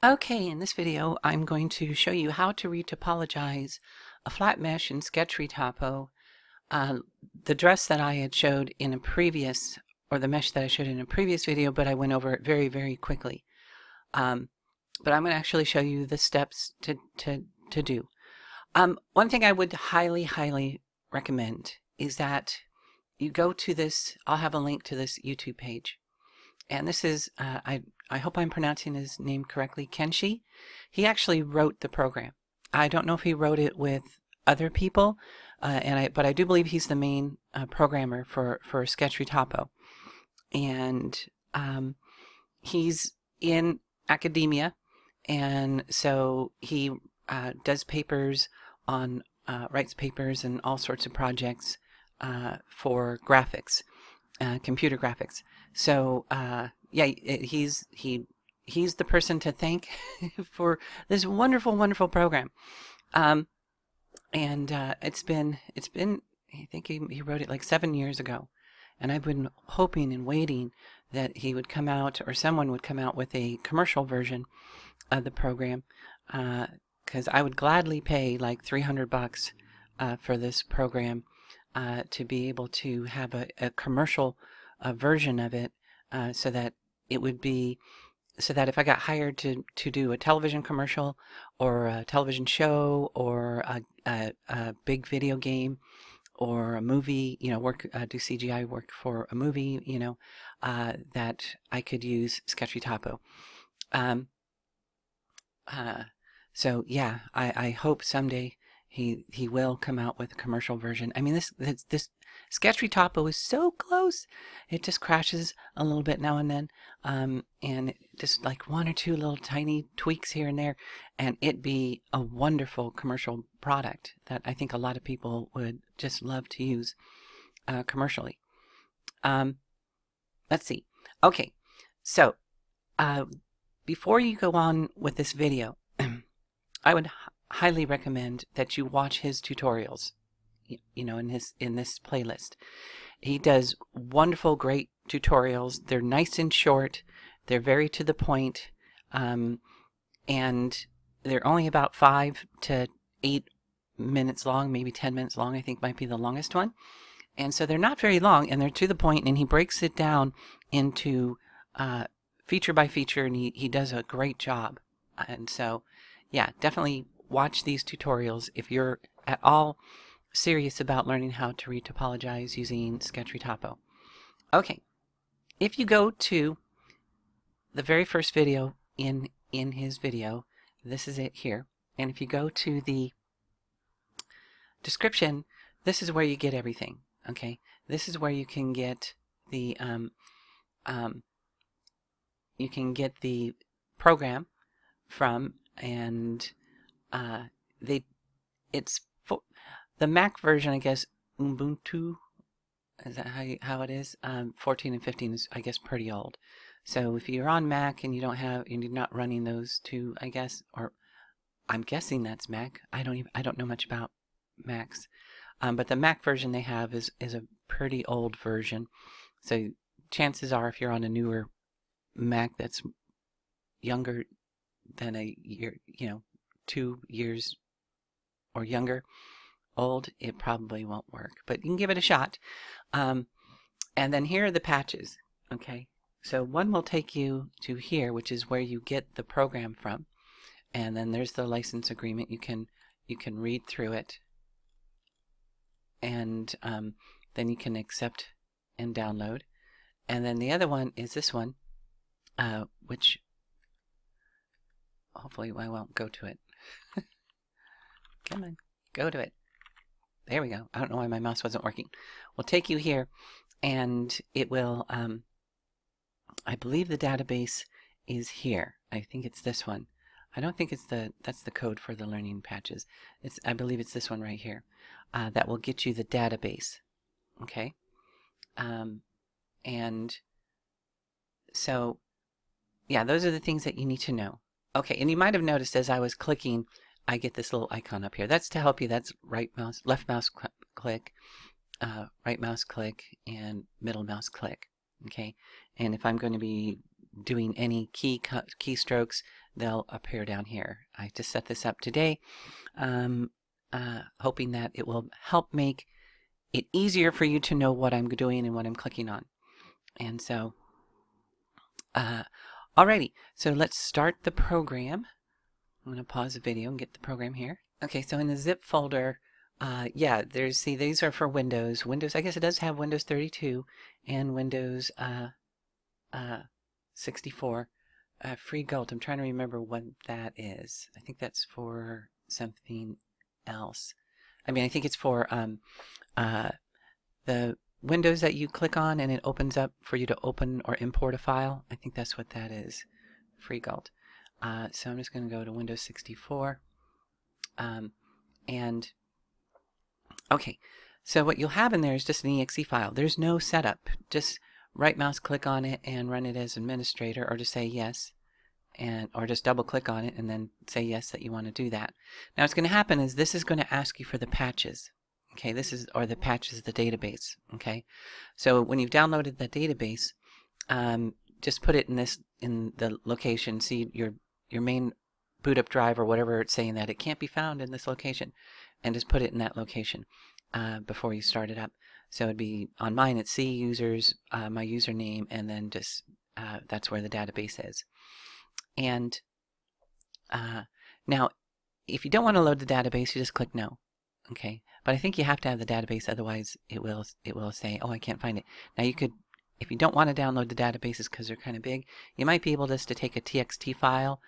Okay, in this video I'm going to show you how to retopologize a flat mesh in SketchRetopo. The dress that I had showed in a previous, or the mesh that I showed in a previous video, but I went over it very, very quickly. But I'm going to actually show you the steps to do. One thing I would highly recommend is that you go to this, I'll have a link to this YouTube page. And this is, I hope I'm pronouncing his name correctly, Kenshi. He actually wrote the program. I don't know if he wrote it with other people, but I do believe he's the main programmer for SketchRetopo. And he's in academia, and so he does papers on, writes papers and all sorts of projects for graphics. Computer graphics. So yeah, he's the person to thank for this wonderful program. And it's been I think he wrote it like 7 years ago, and I've been hoping and waiting that he would come out, or someone would come out with a commercial version of the program, because I would gladly pay like $300 for this program. To be able to have a commercial version of it, so that it would be, so that if I got hired to do a television commercial or a television show or a big video game or a movie, you know, do CGI work for a movie, you know, that I could use SketchRetopo. So yeah, I hope someday he will come out with a commercial version. I mean, this SketchRetopo is so close. It just crashes a little bit now and then, and just like one or two little tiny tweaks here and there, and it'd be a wonderful commercial product that I think a lot of people would just love to use commercially. Let's see. Okay, so before you go on with this video, I would highly recommend that you watch his tutorials, you know, in this playlist. He does wonderful, great tutorials. They're nice and short. They're very to the point, and they're only about 5 to 8 minutes long, maybe 10 minutes long, I think might be the longest one. And so they're not very long, and they're to the point, and he breaks it down into feature by feature, and he does a great job. And so, yeah, definitely watch these tutorials if you're at all serious about learning how to retopologize using SketchRetopo. Okay, if you go to the very first video in his video, this is it here, and if you go to the description, this is where you get everything. Okay, this is where you can get the program from, and it's for the Mac version, I guess. Ubuntu, is that how it is? 14 and 15 is, I guess, pretty old. So if you're on Mac and you're not running those two, I guess, or I'm guessing that's Mac. I don't know much about Macs, but the Mac version they have is a pretty old version. So chances are, if you're on a newer Mac that's younger than a year, you know, 2 years or younger old, it probably won't work, but you can give it a shot. And then here are the patches. Okay, so one will take you to here, which is where you get the program from, and then there's the license agreement. You can read through it, and then you can accept and download. And then the other one is this one, which hopefully I won't go to it. Come on, go to it. There we go. I don't know why my mouse wasn't working. We'll take you here, and it will, I believe the database is here. I think it's this one. I don't think it's that's the code for the learning patches. I believe it's this one right here. That will get you the database. Okay? And so, yeah, those are the things that you need to know. Okay, and you might have noticed as I was clicking, I get this little icon up here. That's to help you. That's left mouse click, right mouse click, and middle mouse click. Okay, and if I'm going to be doing any keystrokes, they'll appear down here. I just set this up today, hoping that it will help make it easier for you to know what I'm doing and what I'm clicking on. And so, alrighty, so let's start the program. I'm going to pause the video and get the program here. Okay, so in the zip folder, yeah, these are for Windows. I guess it does have Windows 32 and Windows 64. Free Gult, I'm trying to remember what that is. I think that's for something else. I mean, I think it's for the Windows that you click on and it opens up for you to open or import a file. I think that's what that is. Free Gult. So I'm just going to go to Windows 64. And okay, so what you'll have in there is just an exe file. There's no setup. Just right mouse click on it and run it as administrator, or just say yes, or just double click on it and then say yes that you want to do that. Now what's going to happen is this is going to ask you for the patches. Okay, or the patches of the database. Okay, so when you've downloaded the database, just put it in the location. See your main boot up drive or whatever it's saying that it can't be found in this location, and just put it in that location before you start it up. So it'd be on mine, it's C users, my username, and then just that's where the database is. And now if you don't want to load the database, you just click no. Okay, but I think you have to have the database, otherwise it will say, oh, I can't find it. Now you could, if you don't want to download the databases because they're kind of big, you might be able just to take a txt file,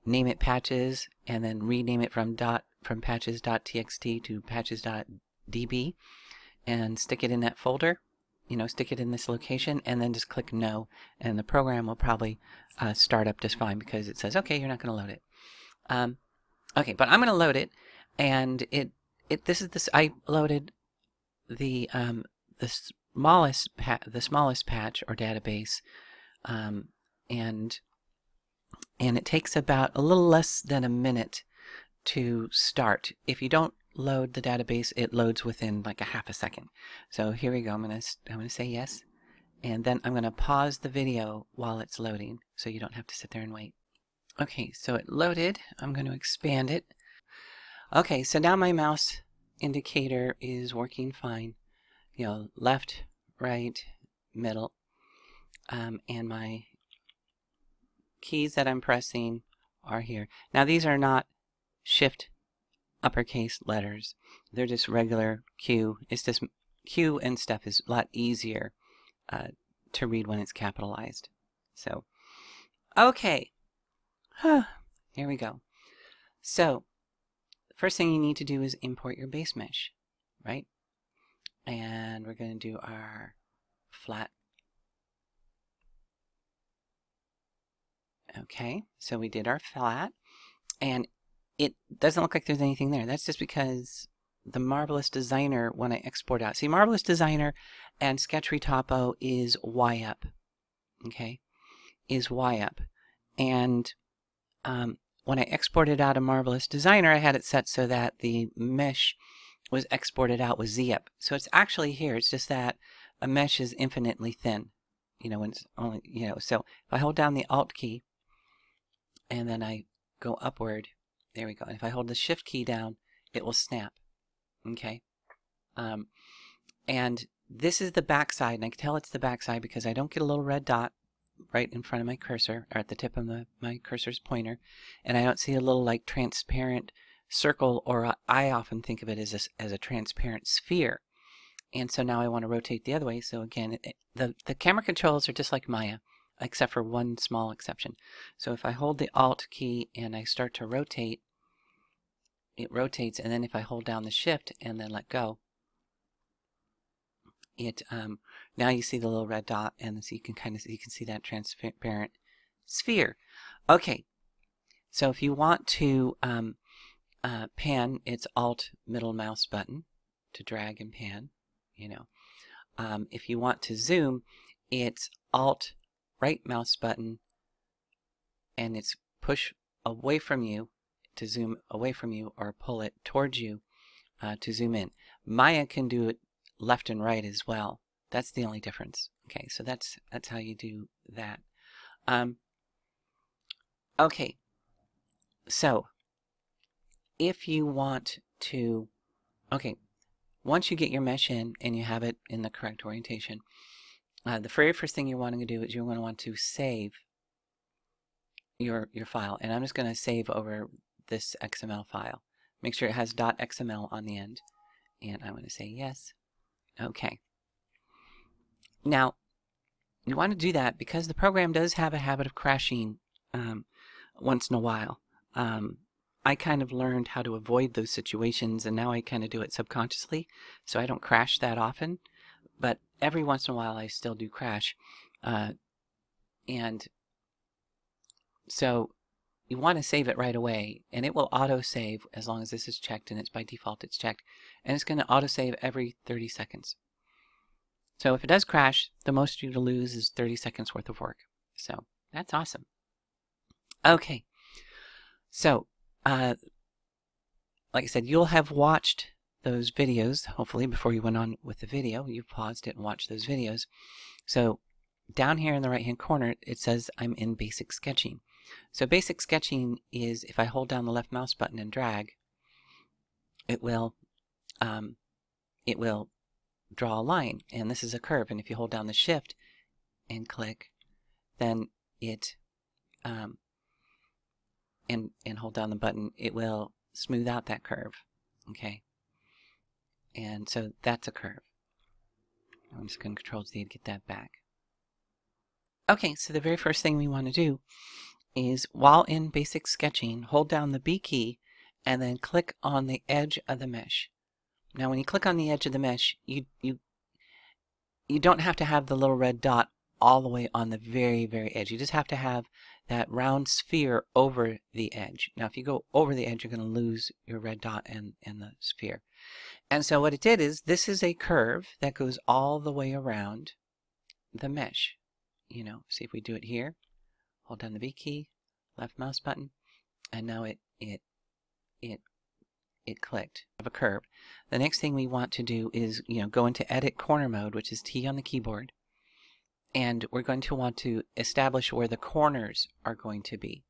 name it patches, and then rename it from patches.txt to patches.db, and stick it in that folder. You know, stick it in this location, and then just click no, and the program will probably start up just fine because it says, okay, you're not going to load it. Okay, but I'm going to load it, and I loaded the smallest patch or database, and it takes about a little less than a minute to start. If you don't load the database, it loads within like a half a second. So here we go. I'm gonna say yes, and then I'm gonna pause the video while it's loading, so you don't have to sit there and wait. Okay, so it loaded. I'm going to expand it. Okay, so now my mouse indicator is working fine. You know, left, right, middle, and my keys that I'm pressing are here. Now these are not shift uppercase letters. They're just regular Q. It's just Q and stuff is a lot easier to read when it's capitalized. So, okay. Here we go. So, first thing you need to do is import your base mesh, right? And we're going to do our flat. Okay, so we did our flat, and it doesn't look like there's anything there. That's just because the Marvelous Designer, when I export out, see, Marvelous Designer and SketchRetopo is Y up, okay, is Y up. And when I exported out a Marvelous Designer, I had it set so that the mesh was exported out with Z up. So it's actually here. It's just that a mesh is infinitely thin, you know, when it's only, you know, so if I hold down the Alt key and then I go upward, there we go. And if I hold the Shift key down, it will snap, okay? And this is the back side, and I can tell it's the back side because I don't get a little red dot right in front of my cursor, or at the tip of my cursor's pointer, and I don't see a little like transparent circle, or I often think of it as a transparent sphere. And so now I want to rotate the other way. So again, the camera controls are just like Maya, except for one small exception. So if I hold the Alt key and I start to rotate, it rotates, and then if I hold down the Shift and then let go, it now you see the little red dot, and so you can see that transparent sphere. Okay, so if you want to pan, it's Alt middle mouse button to drag and pan, you know. If you want to zoom, it's Alt right mouse button, and it's push away from you to zoom away from you, or pull it towards you to zoom in. Maya can do it left and right as well. That's the only difference. Okay, so that's how you do that. Okay, so if you want to, okay, once you get your mesh in and you have it in the correct orientation, the very first thing you're wanting to do is you're going to want to save your file. And I'm just going to save over this XML file. Make sure it has .xml on the end. And I'm going to say yes. Okay. Now, you want to do that because the program does have a habit of crashing once in a while. I kind of learned how to avoid those situations, and now I kind of do it subconsciously, so I don't crash that often. But every once in a while I still do crash. And so you want to save it right away, and it will auto-save as long as this is checked, and it's by default it's checked. And it's going to auto-save every 30 seconds. So if it does crash, the most you'll lose is 30 seconds worth of work. So that's awesome. Okay, so like I said, you'll have watched those videos, hopefully, before you went on with the video. You paused it and watched those videos. So down here in the right hand corner, it says I'm in basic sketching. So basic sketching is if I hold down the left mouse button and drag, it will draw a line, and this is a curve. And if you hold down the shift and click, then it and hold down the button, it will smooth out that curve. Okay, and so that's a curve. I'm just going to Control-Z to get that back. Okay, so the very first thing we want to do is, while in basic sketching, hold down the B key and then click on the edge of the mesh. Now when you click on the edge of the mesh, you don't have to have the little red dot all the way on the very, very edge. You just have to have that round sphere over the edge. Now if you go over the edge, you're going to lose your red dot and the sphere. And so what it did is, this is a curve that goes all the way around the mesh. You know, see if we do it here. Hold down the B key, left mouse button, and now it clicked. Of a curve. The next thing we want to do is, go into edit corner mode, which is T on the keyboard, and we're going to want to establish where the corners are going to be.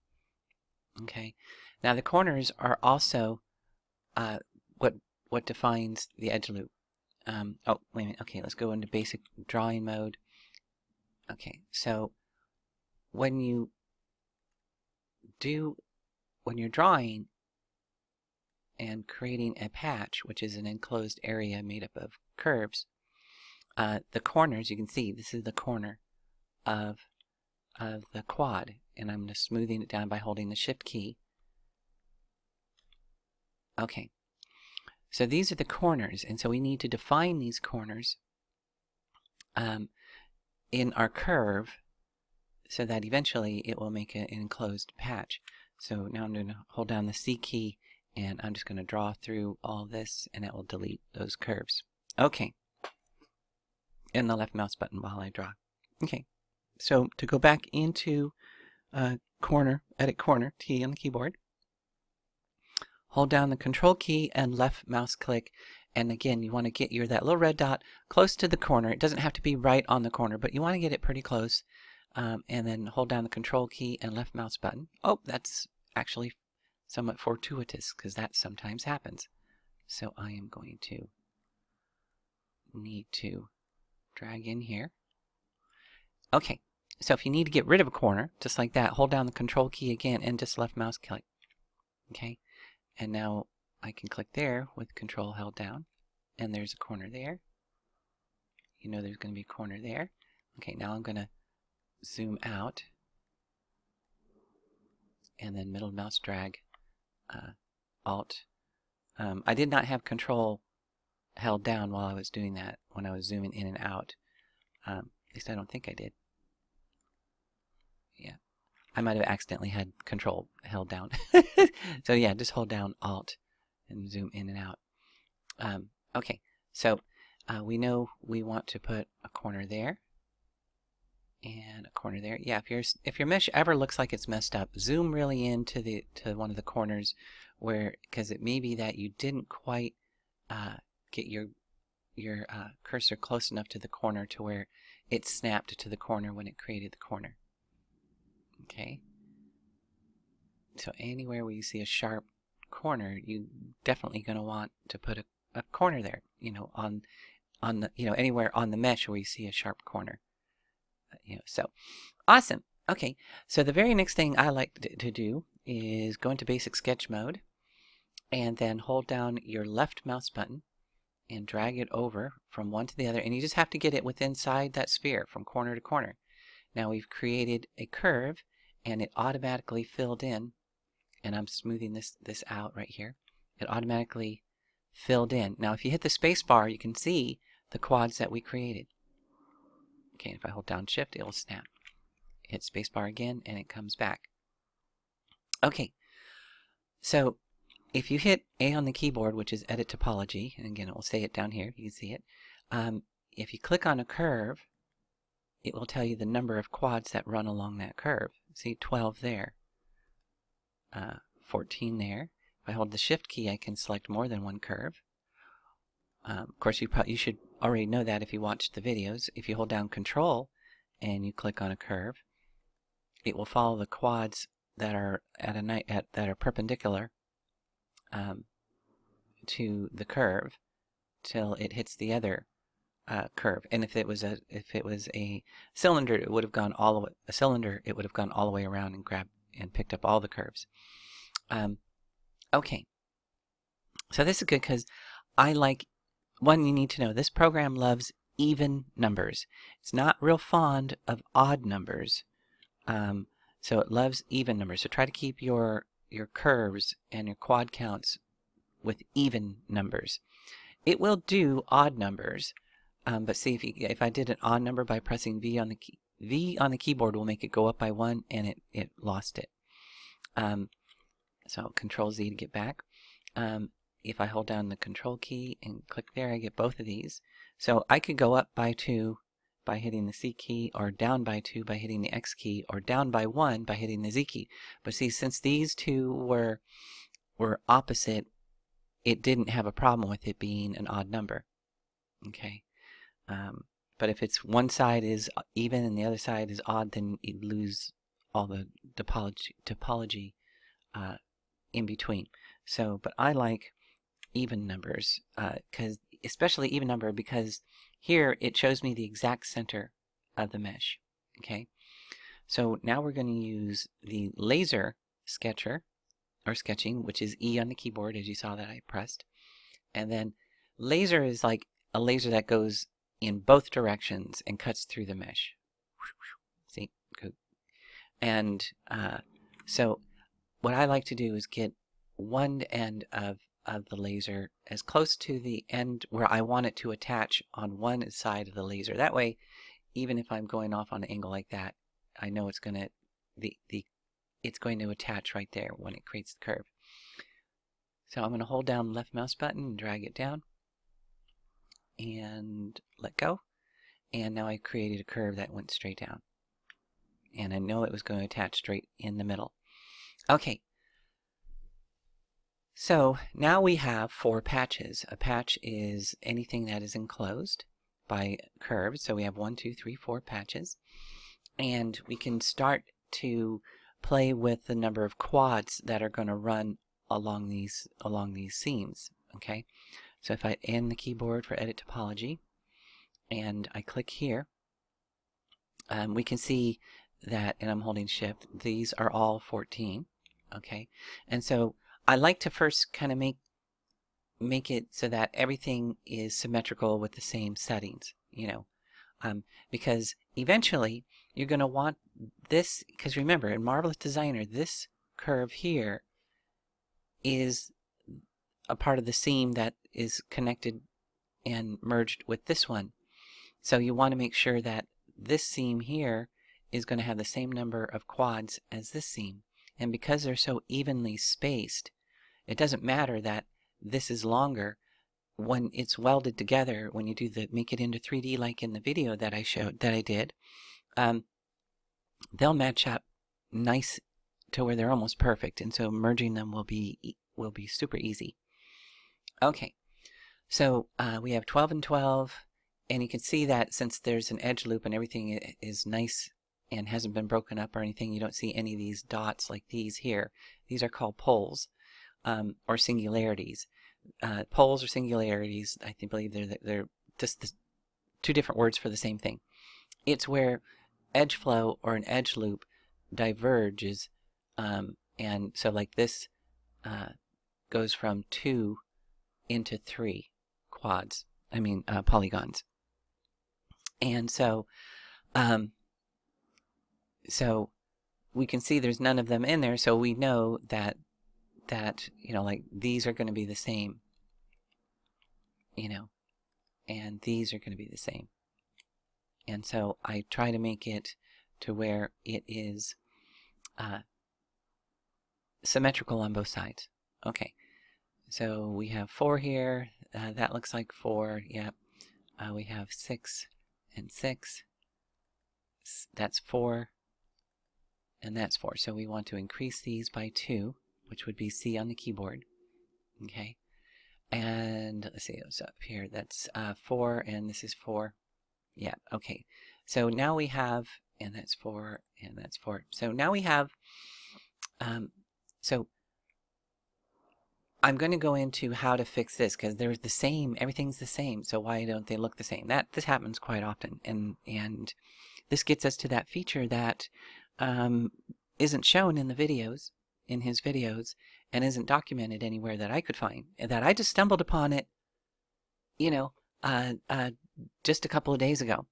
Okay. Now the corners are also what defines the edge loop. Oh, wait a minute. Okay, let's go into basic drawing mode. Okay, so when you're drawing and creating a patch, which is an enclosed area made up of curves, the corners, you can see this is the corner of the quad, and I'm just smoothing it down by holding the shift key. Okay, so these are the corners, and so we need to define these corners in our curve so that eventually it will make an enclosed patch. So now I'm going to hold down the C key, and I'm just going to draw through all this, and it will delete those curves. Okay. And the left mouse button while I draw. Okay. So to go back into corner, edit corner, T on the keyboard, hold down the Control key and left mouse click. And again, you want to get that little red dot close to the corner. It doesn't have to be right on the corner, but you want to get it pretty close. And then hold down the Control key and left mouse button. Oh, that's actually somewhat fortuitous, because that sometimes happens. So I am going to need to drag in here. Okay, so if you need to get rid of a corner, just like that, hold down the Control key again and just left mouse click. Okay, and now I can click there with Control held down, and there's a corner there. You know there's going to be a corner there. Okay, now I'm going to zoom out, and then middle mouse drag, Alt. I did not have Control held down while I was doing that, when I was zooming in and out. At least I don't think I did. Yeah, I might have accidentally had Control held down. So yeah, just hold down Alt and zoom in and out. Okay, so we know we want to put a corner there and a corner there. Yeah, if your mesh ever looks like it's messed up, zoom really into one of the corners, because it may be that you didn't quite get your cursor close enough to the corner to where it snapped to the corner when it created the corner. Okay. So anywhere where you see a sharp corner, you definitely going to want to put a corner there, on the, anywhere on the mesh where you see a sharp corner. So awesome. Okay, so the very next thing I like to do is go into basic sketch mode and then hold down your left mouse button and drag it over from one to the other, and you just have to get it within inside that sphere from corner to corner. Now we've created a curve and it automatically filled in, and I'm smoothing this out right here. It automatically filled in. Now if you hit the space bar, you can see the quads that we created. Okay, if I hold down shift, it'll snap. Hit spacebar again and it comes back. Okay, so if you hit A on the keyboard, which is edit topology, and again it will say it down here, you can see it. If you click on a curve, it will tell you the number of quads that run along that curve. See, 12 there, 14 there. If I hold the shift key, I can select more than one curve. Of course, you should already know that if you watched the videos. If you hold down Control and you click on a curve, it will follow the quads that are that are perpendicular to the curve till it hits the other curve. And if it was a cylinder, it would have gone all the way. A cylinder, it would have gone all the way around and grabbed and picked up all the curves. Okay, so this is good because I like. One, you need to know this program loves even numbers. It's not real fond of odd numbers. So it loves even numbers. So try to keep your curves and your quad counts with even numbers. It will do odd numbers, but see if I did an odd number by pressing V on the keyboard will make it go up by 1, and it lost it. So Control Z to get back. If I hold down the Control key and click there, I get both of these. So I could go up by 2 by hitting the C key, or down by 2 by hitting the X key, or down by 1 by hitting the Z key. But see, since these two were opposite, it didn't have a problem with it being an odd number. Okay, but if it's one side is even and the other side is odd, then you lose all the topology in between. So, but I like even numbers, especially even number, because here it shows me the exact center of the mesh. Okay, so now we're going to use the laser sketcher or sketching, which is E on the keyboard, as you saw that I pressed. And then laser is like a laser that goes in both directions and cuts through the mesh. See, good. And so what I like to do is get one end of the laser as close to the end where I want it to attach on one side of the laser. That way, even if I'm going off on an angle like that, I know it's going to it's going to attach right there when it creates the curve. So I'm going to hold down the left mouse button and drag it down and let go. And now I created a curve that went straight down. And I know it was going to attach straight in the middle. Okay. So now we have 4 patches. A patch is anything that is enclosed by curves. So we have 1, 2, 3, 4 patches. And we can start to play with the number of quads that are going to run along these seams. Okay. So if I end the keyboard for edit topology and I click here, we can see that, and I'm holding shift, these are all 14. Okay. And so I like to first kind of make it so that everything is symmetrical with the same settings, because eventually you're going to want this, because remember, in Marvelous Designer, this curve here is a part of the seam that is connected and merged with this one. So you want to make sure that this seam here is going to have the same number of quads as this seam. And because they're so evenly spaced, it doesn't matter that this is longer. When it's welded together, when you do make it into 3D like in the video that I did, they'll match up nice to where they're almost perfect, and so merging them will be super easy. Okay, so we have 12 and 12, and you can see that since there's an edge loop and everything is nice and hasn't been broken up or anything, you don't see any of these dots like these here. These are called poles or singularities. Poles or singularities, I believe they're just the two different words for the same thing. It's where edge flow or an edge loop diverges, and so like this goes from 2 into 3 quads. I mean polygons. And so so we can see there's none of them in there, so we know that you know, like these are going to be the same, you know, and these are going to be the same. And so I try to make it to where it is symmetrical on both sides. Okay, so we have 4 here. That looks like 4. Yep. We have 6 and 6. That's 4. And that's 4. So we want to increase these by 2, which would be C on the keyboard. Okay. And let's see, what's up here. That's 4, and this is 4. Yeah, okay. So now we have, and that's 4, and that's 4. So now we have, so I'm going to go into how to fix this, because they're the same, everything's the same, so why don't they look the same? This happens quite often, and this gets us to that feature that isn't shown in the videos, in his videos, and isn't documented anywhere that I could find, and that I just stumbled upon it, you know, just a couple of days ago,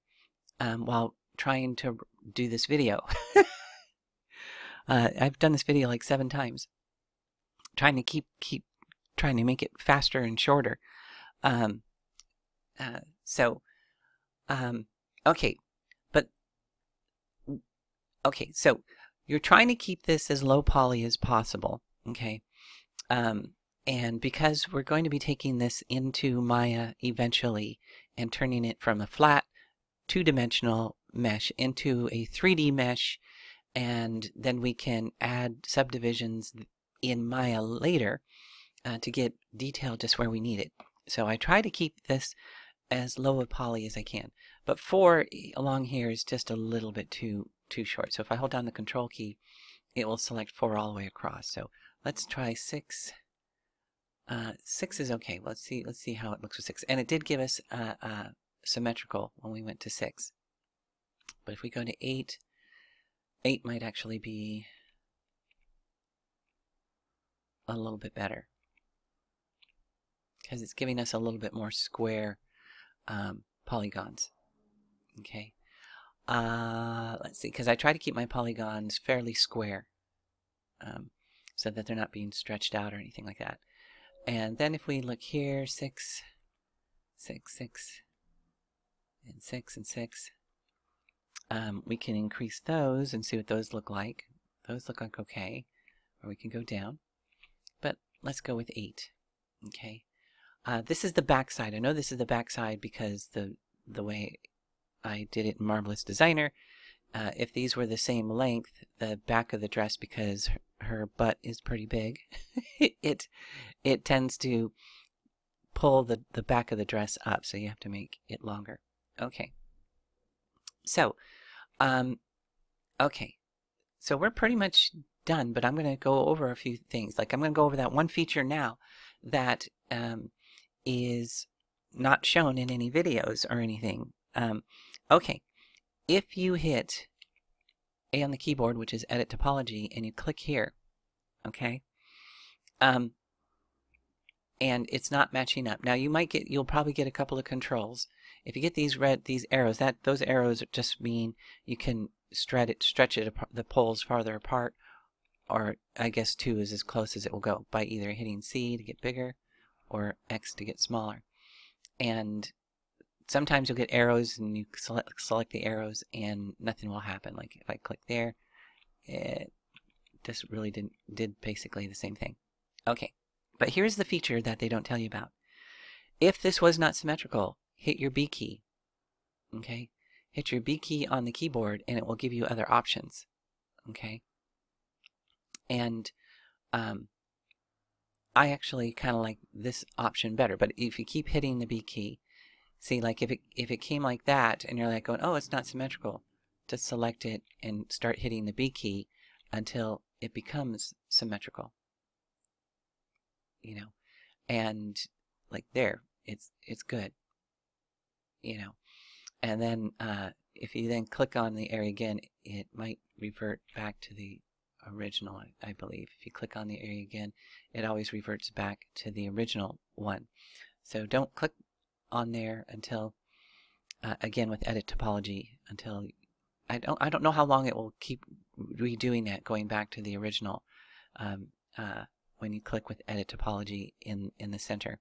while trying to do this video. I've done this video like 7 times, trying to keep trying to make it faster and shorter. Okay, so you're trying to keep this as low poly as possible, okay? And because we're going to be taking this into Maya eventually and turning it from a flat 2-dimensional mesh into a 3D mesh, and then we can add subdivisions in Maya later to get detail just where we need it. So I try to keep this as low a poly as I can, but 4 along here is just a little bit too short. So if I hold down the control key, it will select 4 all the way across. So let's try 6. 6 is okay. Let's see how it looks with 6. And it did give us symmetrical when we went to 6. But if we go to 8, 8 might actually be a little bit better, because it's giving us a little bit more square polygons. Okay. Let's see, because I try to keep my polygons fairly square, so that they're not being stretched out or anything like that. And then if we look here, 6, 6, 6, and 6, and 6, we can increase those and see what those look like. Those look like okay, or we can go down. But let's go with 8. Okay. This is the back side. I know this is the back side because the way I did it in Marvelous Designer, if these were the same length, the back of the dress, because her butt is pretty big, it tends to pull the back of the dress up, so you have to make it longer. Okay. So, okay. So we're pretty much done, but I'm going to go over a few things. Like I'm going to go over that one feature now that is not shown in any videos or anything. Okay, if you hit A on the keyboard, which is Edit Topology, and you click here, okay, and it's not matching up. Now you'll probably get a couple of controls. If you get these arrows, those arrows just mean you can stretch it the poles farther apart, or I guess 2 is as close as it will go by either hitting C to get bigger or X to get smaller. And sometimes you'll get arrows and you select the arrows and nothing will happen. Like if I click there, it just really did basically the same thing. Okay, but here's the feature that they don't tell you about. If this was not symmetrical, hit your B key. Okay, hit your B key on the keyboard and it will give you other options. Okay, and I actually kind of like this option better, but if you keep hitting the B key, see, like if it came like that and you're like going, oh, it's not symmetrical, to select it and start hitting the B key until it becomes symmetrical. You know, and like there, it's good. You know, and then if you then click on the area again, it might revert back to the original, I believe. If you click on the area again, it always reverts back to the original one. So don't click on there until, again with edit topology, until I don't know how long it will keep redoing that, going back to the original when you click with edit topology in the center.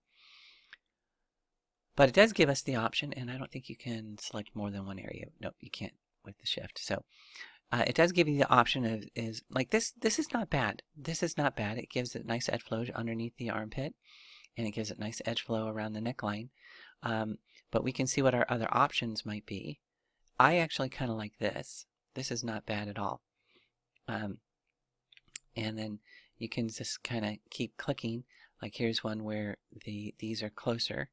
But it does give us the option, and I don't think you can select more than one area. Nope, you can't with the shift. So it does give you the option of, is like this is not bad. This is not bad. It gives it nice edge flow underneath the armpit, and it gives it nice edge flow around the neckline. But we can see what our other options might be. I actually kind of like this. This is not bad at all. And then you can just kind of keep clicking. Like here's one where these are closer.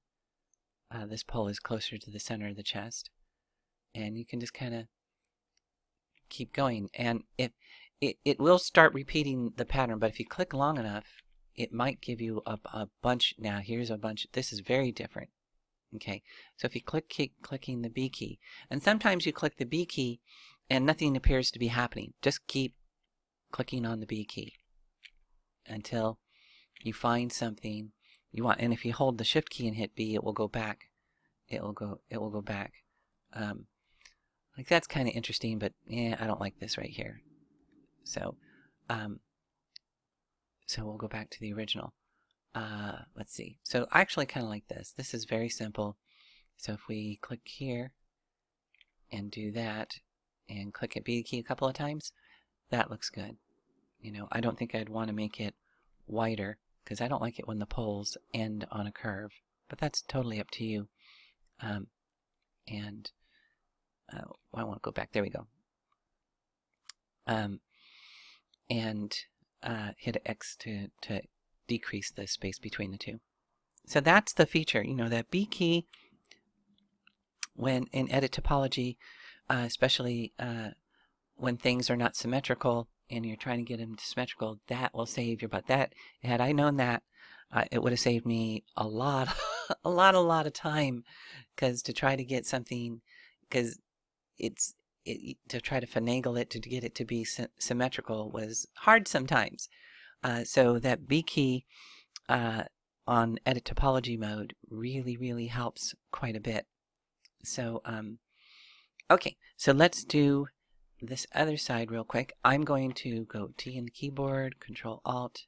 This pole is closer to the center of the chest, and you can just kind of keep going, and if it will start repeating the pattern, but if you click long enough, it might give you a bunch. Now here's a bunch. This is very different. Okay, so if you keep clicking the B key, and sometimes you click the B key and nothing appears to be happening, just keep clicking on the B key until you find something you want. And if you hold the shift key and hit B, it will go back. It will go back. Like that's kind of interesting, but yeah, I don't like this right here. So so we'll go back to the original. Let's see. So I actually kind of like this. This is very simple. So if we click here and do that and click at B key a couple of times, that looks good. You know, I don't think I'd want to make it wider because I don't like it when the poles end on a curve, but that's totally up to you. I want to go back. There we go. And hit X to decrease the space between the two. So that's the feature. You know, that B key, when in edit topology, especially when things are not symmetrical and you're trying to get them symmetrical, that will save your butt. That, had I known that, it would have saved me a lot of time, because to try to get something, because to try to finagle it to get it to be symmetrical was hard sometimes. So that B key on edit topology mode really helps quite a bit. So okay, so let's do this other side real quick. I'm going to go T in the keyboard, Control Alt,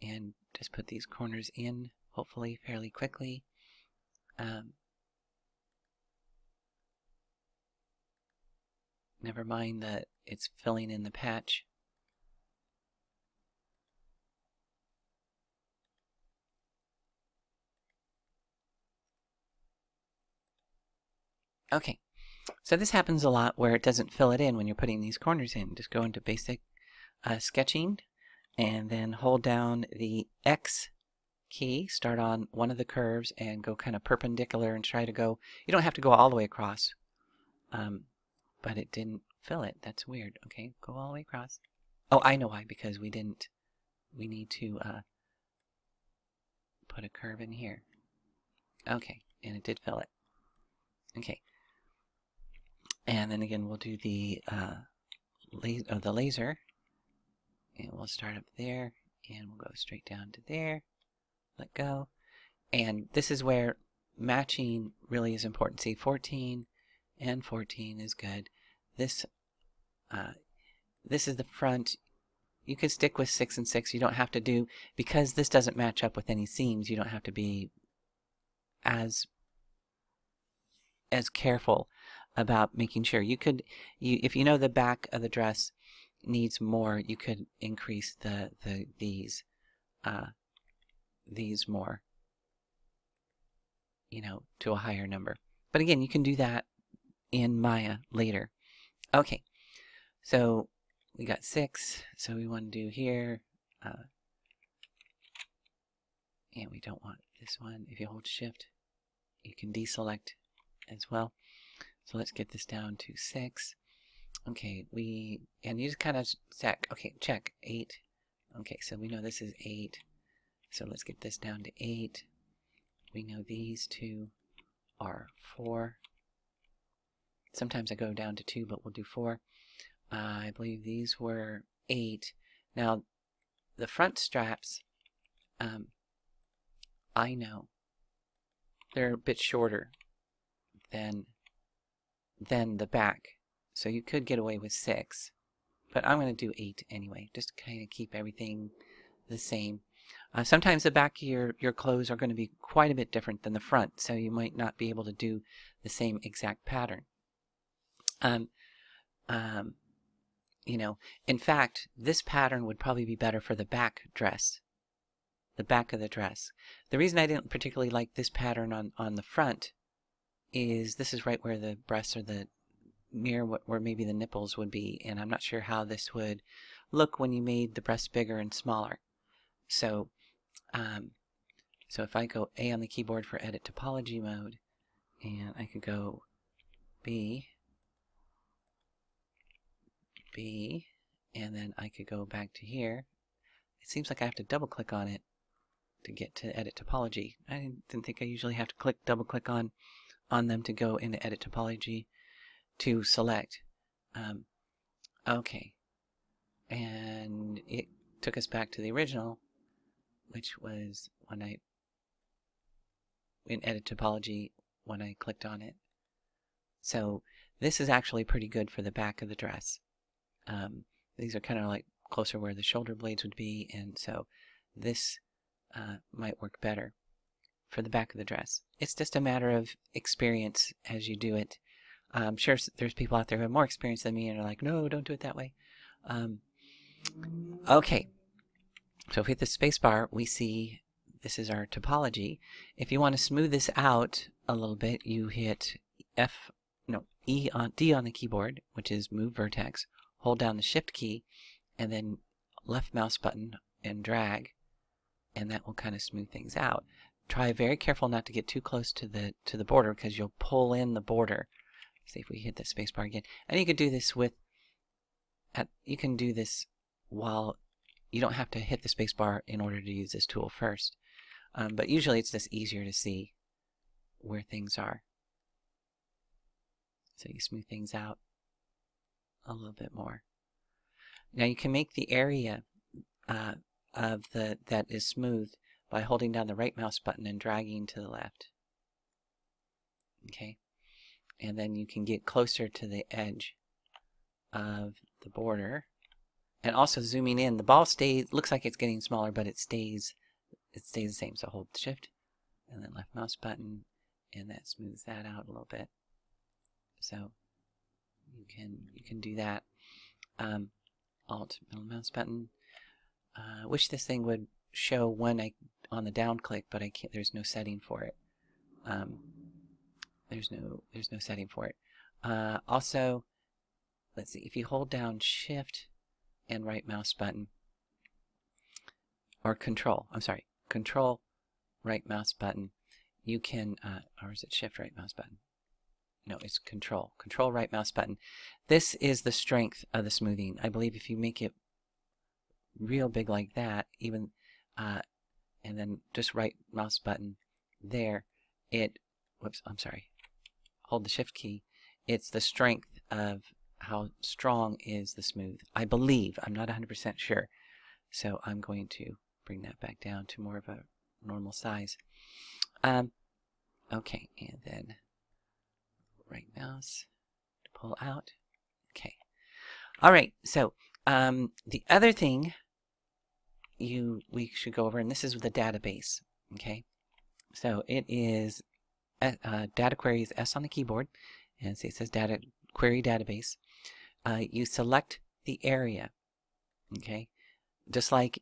and just put these corners in, hopefully fairly quickly. Never mind that it's filling in the patch. Okay, so this happens a lot where it doesn't fill it in when you're putting these corners in. Just go into basic sketching and then hold down the X key, start on one of the curves and go kind of perpendicular and try to go, you don't have to go all the way across, but it didn't fill it. That's weird. Okay, go all the way across. Oh, I know why, because we need to put a curve in here. Okay, and it did fill it. Okay, and then again we'll do the laser, and we'll start up there and we'll go straight down to there, let go, and this is where matching really is important. See, 14 and 14 is good. This is the front. You could stick with 6 and 6. You don't have to do, because this doesn't match up with any seams, you don't have to be as careful about making sure. You could, if you know the back of the dress needs more, you could increase these more, you know, to a higher number. But again, you can do that in Maya later. Okay, so we got 6, so we want to do here, and we don't want this one. If you hold shift, you can deselect as well. So let's get this down to 6, Okay, and you just kind of check. Okay, check 8. Okay, so we know this is 8. So let's get this down to 8. We know these two are 4. Sometimes I go down to 2, but we'll do 4. I believe these were 8. Now, the front straps, I know they're a bit shorter than the back. So you could get away with 6. But I'm going to do 8 anyway, just to kind of keep everything the same. Sometimes the back of your clothes are going to be quite a bit different than the front, so you might not be able to do the same exact pattern. You know, in fact, this pattern would probably be better for the back dress, the back of the dress. The reason I didn't particularly like this pattern on the front is this is right where the breasts are near where maybe the nipples would be, and I'm not sure how this would look when you made the breasts bigger and smaller. So so if I go A on the keyboard for edit topology mode, and I could go B, and then I could go back to here. It seems like I have to double click on it to get to edit topology. I didn't think I usually have to double click on them to go into edit topology to select. Okay, and it took us back to the original, which was when I in edit topology when I clicked on it. So this is actually pretty good for the back of the dress. These are kind of like closer where the shoulder blades would be, and so this might work better for the back of the dress. It's just a matter of experience as you do it. I'm sure there's people out there who have more experience than me and are like, no, don't do it that way. Okay, so if we hit the space bar, we see this is our topology. If you want to smooth this out a little bit, you hit D on the keyboard, which is move vertex. Hold down the shift key, and then left mouse button and drag, and that will kind of smooth things out. Try very careful not to get too close to the border, because you'll pull in the border. See if we hit the space bar again. And you can do this while you don't have to hit the space bar in order to use this tool first. But usually it's just easier to see where things are. So you smooth things out a little bit more. Now you can make the area that is smooth by holding down the right mouse button and dragging to the left. Okay, and then you can get closer to the edge of the border, and also zooming in. The ball looks like it's getting smaller, but it stays the same. So hold shift and then left mouse button, and that smooths that out a little bit. So you can do that. Alt middle mouse button. Wish this thing would show when on the down click, but I can't. There's no setting for it. There's no setting for it. Also, let's see. If you hold down shift and right mouse button, or control right mouse button, you can, or is it shift right mouse button? No, it's control right mouse button. This is the strength of the smoothing. I believe if you make it real big like that, even, and then just right mouse button there, hold the shift key, it's the strength of how strong is the smooth. I believe, I'm not 100% sure. So I'm going to bring that back down to more of a normal size. Okay, and then right mouse to pull out. Okay. All right, so the other thing we should go over, and this is the database. Okay, so it is data query is S on the keyboard, and see it says data query database. You select the area, okay, just like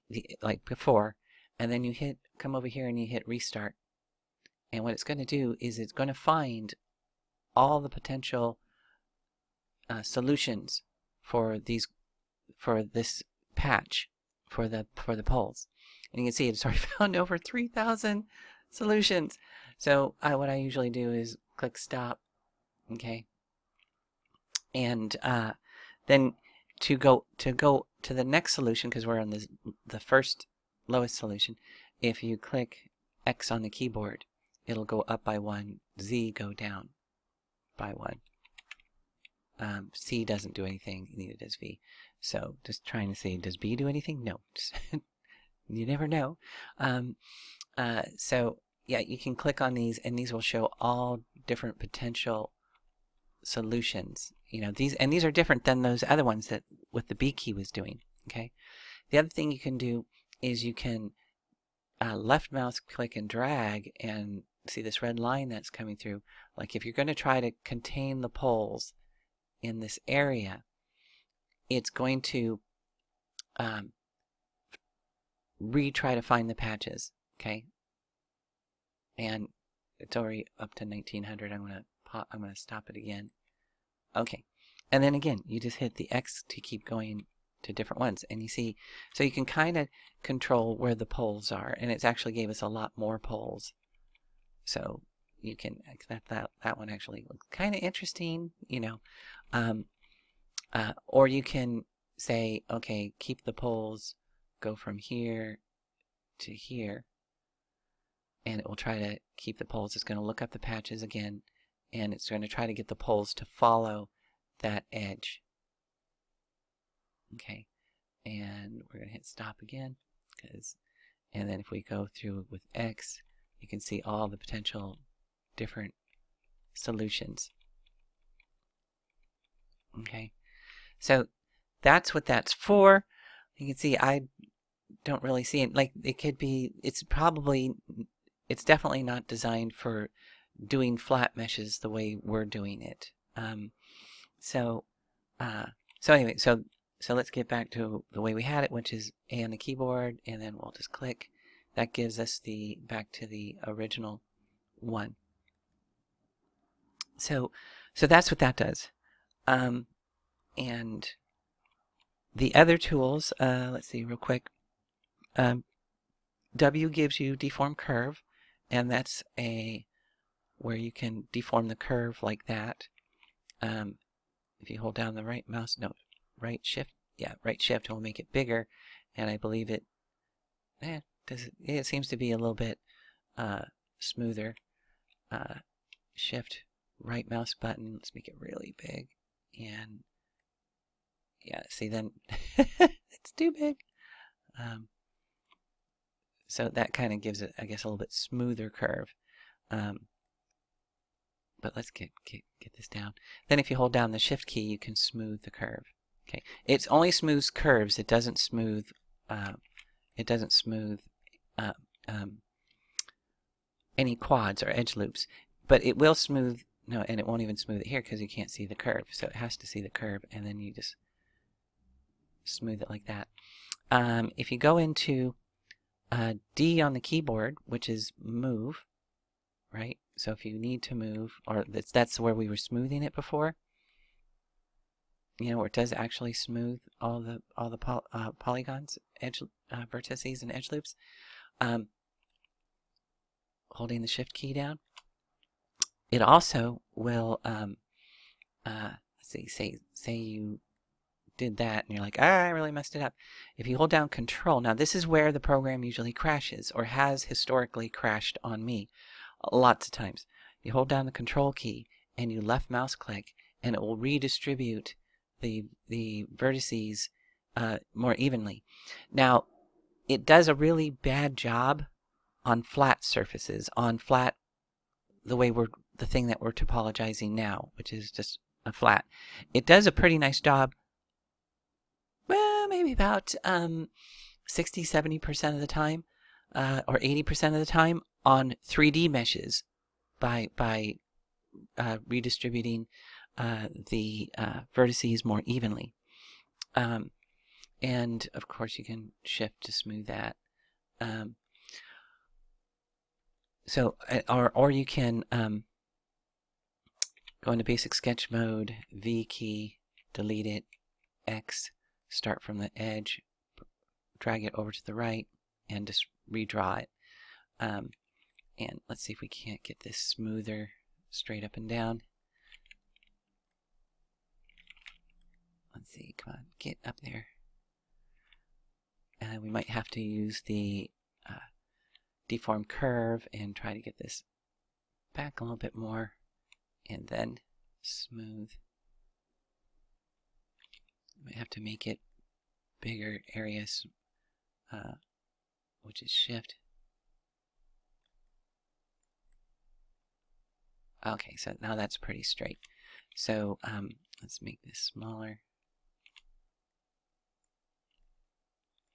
before, and then you come over here and you hit restart. And what it's going to do is it's going to find all the potential solutions for this patch for the poles. And you can see it's already found over 3,000 solutions. So what I usually do is click stop, okay, and Then to go to the next solution, because we're on the first lowest solution, if you click X on the keyboard, it'll go up by 1, Z go down by 1. C doesn't do anything, neither does V. So just trying to say, does B do anything? No. You never know. So yeah, you can click on these, and these will show all different potential solutions. You know, these are different than those other ones that what the B key was doing. Okay. The other thing you can do is you can left mouse click and drag, and see this red line that's coming through. Like if you're going to try to contain the poles in this area, it's going to retry to find the patches. Okay. And it's already up to 1900. I'm going to stop it again. Okay. And then again, you just hit the X to keep going to different ones. And you see, so you can kind of control where the poles are. And it's actually gave us a lot more poles. So you can, that one actually looks kind of interesting, you know. Or you can say, okay, keep the poles, go from here to here. And it will try to keep the poles. It's going to look up the patches again, and it's going to try to get the poles to follow that edge. Okay, and we're going to hit stop again, and then if we go through with X, you can see all the potential different solutions. Okay, so that's what that's for. You can see I don't really see it. Like it could be, it's definitely not designed for doing flat meshes the way we're doing it. So anyway, so let's get back to the way we had it, which is A on the keyboard, and then we'll just click. That gives us back to the original one. So that's what that does. And the other tools, let's see real quick. W gives you deform curve, and that's where you can deform the curve like that. If you hold down the right shift, right shift will make it bigger, and I believe it seems to be a little bit smoother. Shift right mouse button, let's make it really big, and yeah, see, then it's too big. So that kind of gives it, I guess, a little bit smoother curve. But let's get this down. Then if you hold down the shift key, you can smooth the curve. Okay, it only smooths curves. It doesn't smooth. Any quads or edge loops. But it will smooth. No, and it won't even smooth it here because you can't see the curve. So it has to see the curve, and then you just smooth it like that. If you go into D on the keyboard, which is move, right? So if you need to move, or that's where we were smoothing it before, you know, where it does actually smooth all the polygons, edge vertices and edge loops. Holding the shift key down, it also will let's see, say you did that and you're like, I really messed it up. If you hold down Control, now this is where the program usually crashes, or has historically crashed on me lots of times. You hold down the Control key and you left mouse click, and it will redistribute the vertices more evenly. Now it does a really bad job on flat surfaces, on flat, the thing that we're topologizing now, which is just a flat. It does a pretty nice job, well, maybe about 60-70% of the time, or 80% of the time, on 3D meshes by redistributing the vertices more evenly. And of course you can shift to smooth that. Or you can go into basic sketch mode, V key, delete it, X, start from the edge, drag it over to the right, and just redraw it. And let's see if we can't get this smoother, straight up and down. let's see, come on, get up there. And we might have to use the deform curve and try to get this back a little bit more, and then smooth. We have to make it bigger areas, which is shift. Okay, so now that's pretty straight. So let's make this smaller.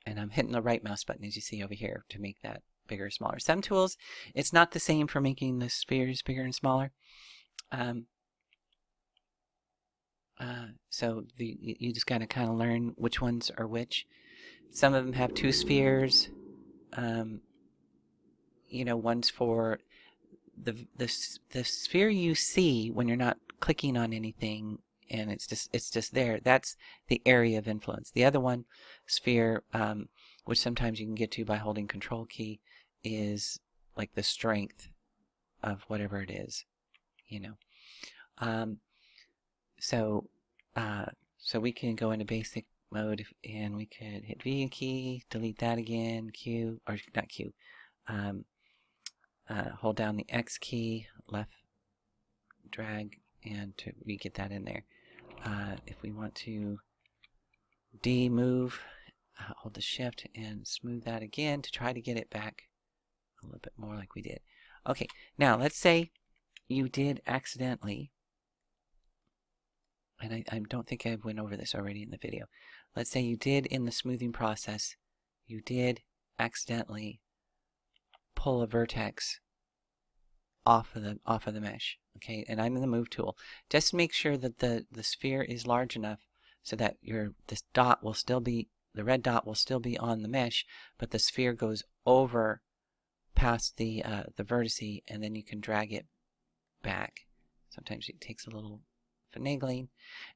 And I'm hitting the right mouse button, as you see over here, to make that bigger or smaller. Some tools, it's not the same for making the spheres bigger and smaller. So you just got to kind of learn which ones are which. Some of them have 2 spheres. You know, one's for the sphere you see when you're not clicking on anything, and it's just there. That's the area of influence. The other one, sphere, which sometimes you can get to by holding Control key, is like the strength of whatever it is, you know. So we can go into basic mode, and we could hit V key, delete that again, Q, or not Q. Hold down the X key, left drag, and we get that in there. If we want to move, hold the shift and smooth that again to try to get it back a little bit more like we did. Okay, now let's say you did accidentally, and I don't think I went over this already in the video. Let's say you did, in the smoothing process, you did accidentally pull a vertex off of the mesh. Okay, and I'm in the move tool. Just make sure that the sphere is large enough so that this dot will still be, the red dot will still be on the mesh, but the sphere goes over past the vertice, and then you can drag it back. Sometimes it takes a little finagling,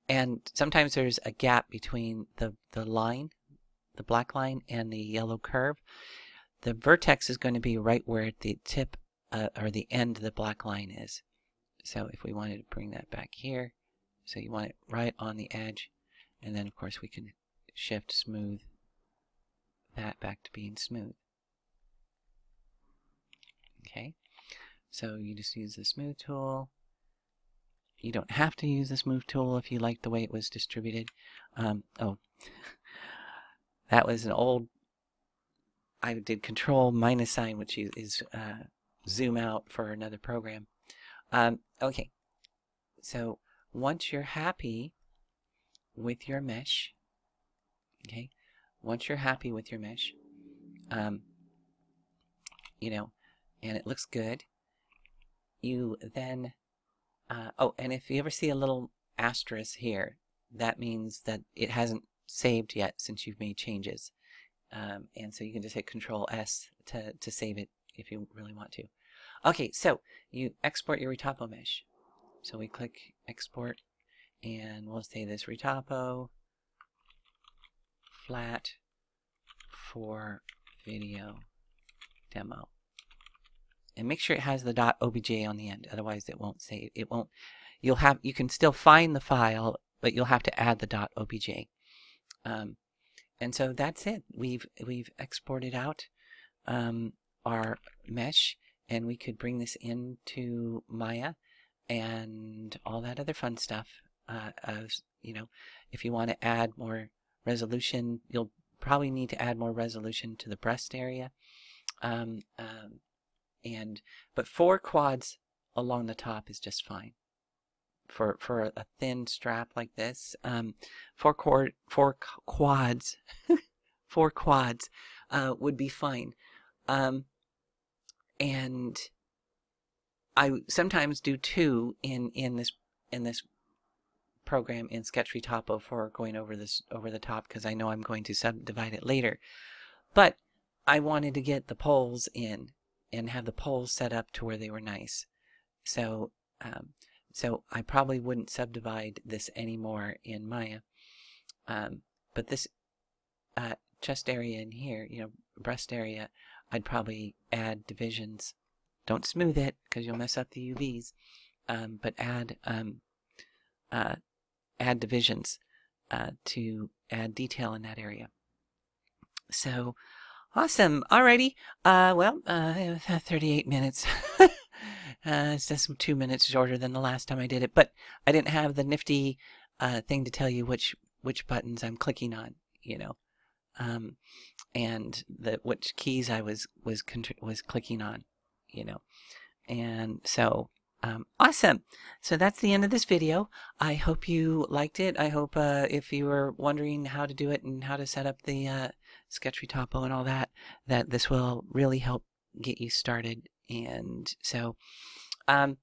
and sometimes there's a gap between the line, the black line, and the yellow curve. The vertex is going to be right where the tip or the end of the black line is. So if we wanted to bring that back here, so you want it right on the edge, and then of course we can shift smooth that back to being smooth. Okay, so you just use the smooth tool. You don't have to use the smooth tool if you like the way it was distributed. Oh, that was an old, I did Control -sign, which is zoom out for another program. Okay, so once you're happy with your mesh, okay, once you're happy with your mesh, you know, and it looks good, you then, oh, and if you ever see a little asterisk here, that means that it hasn't saved yet since you've made changes. And so you can just hit Control S to save it if you really want to. Okay, so you export your Retopo mesh. So we click Export, and we'll say this Retopo flat for video demo. And make sure it has the .obj on the end, otherwise it won't save. It won't. You can still find the file, but you'll have to add the .obj. And so that's it. We've exported out our mesh, and we could bring this into Maya and all that other fun stuff. You know, if you want to add more resolution, you'll probably need to add more resolution to the breast area. But 4 quads along the top is just fine. For a thin strap like this, 4 quads, 4 quads would be fine. And I sometimes do 2 in this program in SketchRetopo for going over the top, because I know I'm going to subdivide it later. But I wanted to get the poles in and have the poles set up to where they were nice. So so I probably wouldn't subdivide this anymore in Maya. But this chest area in here, you know, breast area, I'd probably add divisions. Don't smooth it because you'll mess up the UVs. But add divisions to add detail in that area. So awesome. Alrighty. 38 minutes. It's just 2 minutes shorter than the last time I did it, but I didn't have the nifty thing to tell you which buttons I'm clicking on, you know, and which keys I was clicking on, you know, and so awesome. So that's the end of this video. I hope you liked it. I hope if you were wondering how to do it and how to set up the SketchRetopo and all that, that this will really help get you started. And so, and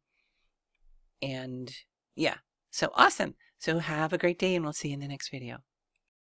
yeah, so awesome. So have a great day, and we'll see you in the next video.